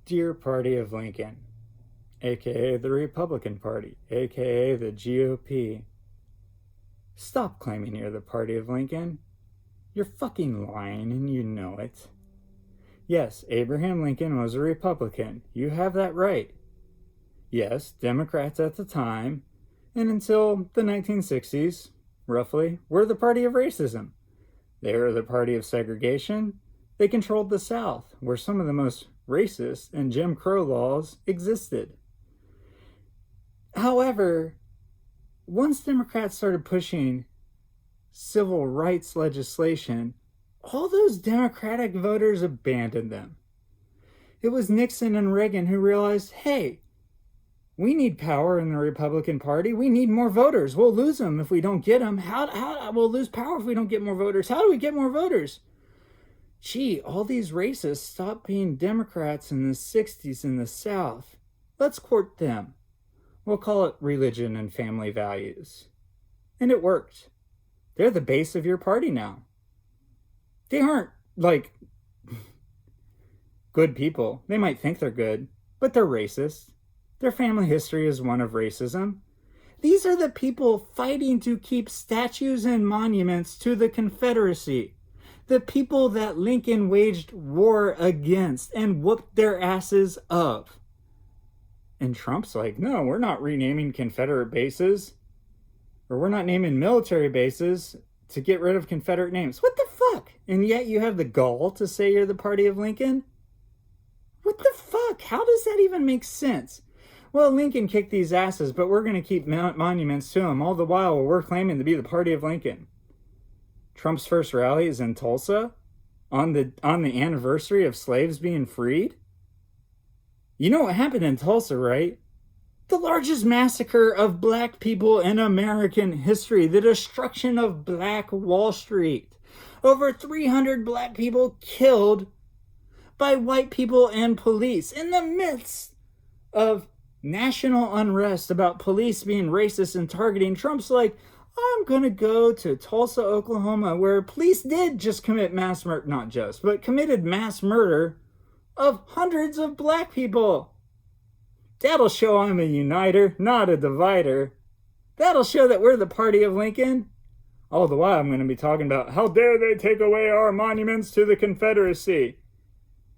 Dear Party of Lincoln, aka the Republican Party, aka the GOP, stop claiming you're the Party of Lincoln. You're fucking lying and you know it. Yes, Abraham Lincoln was a Republican. You have that right. Yes, Democrats at the time, and until the 1960s, roughly, were the party of racism. They were the party of segregation. They controlled the South, where some of the most racist and Jim Crow laws existed. However, once Democrats started pushing civil rights legislation, all those Democratic voters abandoned them. It was Nixon and Reagan who realized, hey, we need power in the Republican Party. We need more voters. We'll lose them if we don't get them. How we'll lose power if we don't get more voters? How do we get more voters? Gee, all these racists stopped being Democrats in the 60s in the South. Let's court them. We'll call it religion and family values. And it worked. They're the base of your party now. They aren't, like, good people. They might think they're good, but they're racist. Their family history is one of racism. These are the people fighting to keep statues and monuments to the Confederacy. The people that Lincoln waged war against and whooped their asses of. And Trump's like, no, we're not renaming Confederate bases. Or we're not naming military bases to get rid of Confederate names. What the fuck? And yet you have the gall to say you're the Party of Lincoln? What the fuck? How does that even make sense? Well, Lincoln kicked these asses, but we're going to keep monuments to him all the while we're claiming to be the Party of Lincoln. Trump's first rally is in Tulsa on the anniversary of slaves being freed. You know what happened in Tulsa, right? The largest massacre of black people in American history, the destruction of Black Wall Street. Over 300 black people killed by white people and police in the midst of national unrest about police being racist and targeting. Trump's like, I'm going to go to Tulsa, Oklahoma, where police did just commit mass murder, not just, but committed mass murder of hundreds of black people. That'll show I'm a uniter, not a divider. That'll show that we're the Party of Lincoln. All the while I'm going to be talking about how dare they take away our monuments to the Confederacy.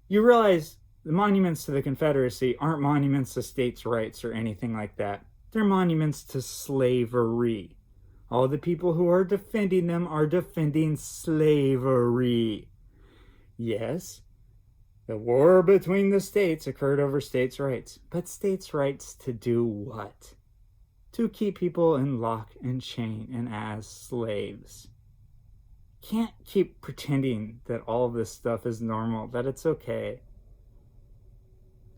You realize the monuments to the Confederacy aren't monuments to states' rights or anything like that. They're monuments to slavery. All the people who are defending them are defending slavery. Yes, the war between the states occurred over states' rights. But states' rights to do what? To keep people in lock and chain and as slaves. Can't keep pretending that all this stuff is normal, that it's okay.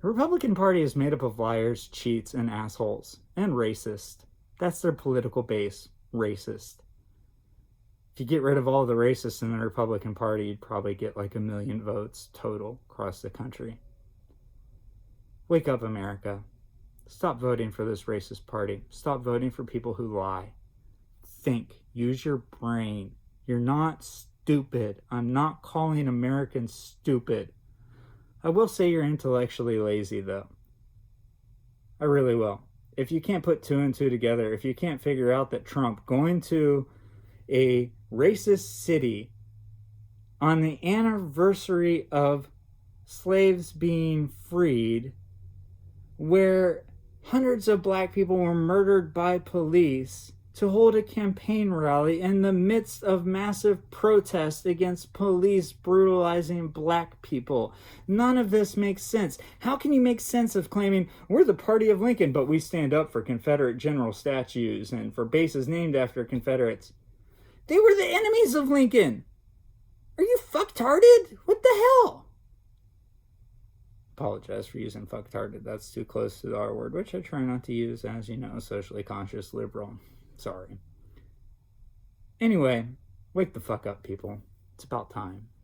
The Republican Party is made up of liars, cheats, and assholes, and racists. That's their political base, racist. If you get rid of all the racists in the Republican Party, you'd probably get like 1 million votes total across the country. Wake up, America. Stop voting for this racist party. Stop voting for people who lie. Think. Use your brain. You're not stupid. I'm not calling Americans stupid. I will say you're intellectually lazy, though. I really will. If you can't put two and two together, if you can't figure out that Trump going to a racist city on the anniversary of slaves being freed, where hundreds of black people were murdered by police, to hold a campaign rally in the midst of massive protests against police brutalizing black people. None of this makes sense. How can you make sense of claiming we're the Party of Lincoln, but we stand up for Confederate general statues and for bases named after Confederates? They were the enemies of Lincoln. Are you fucktarded? What the hell? Apologize for using fucktarded. That's too close to the R word, which I try not to use, as you know, socially conscious liberal. Sorry. Anyway, wake the fuck up, people. It's about time.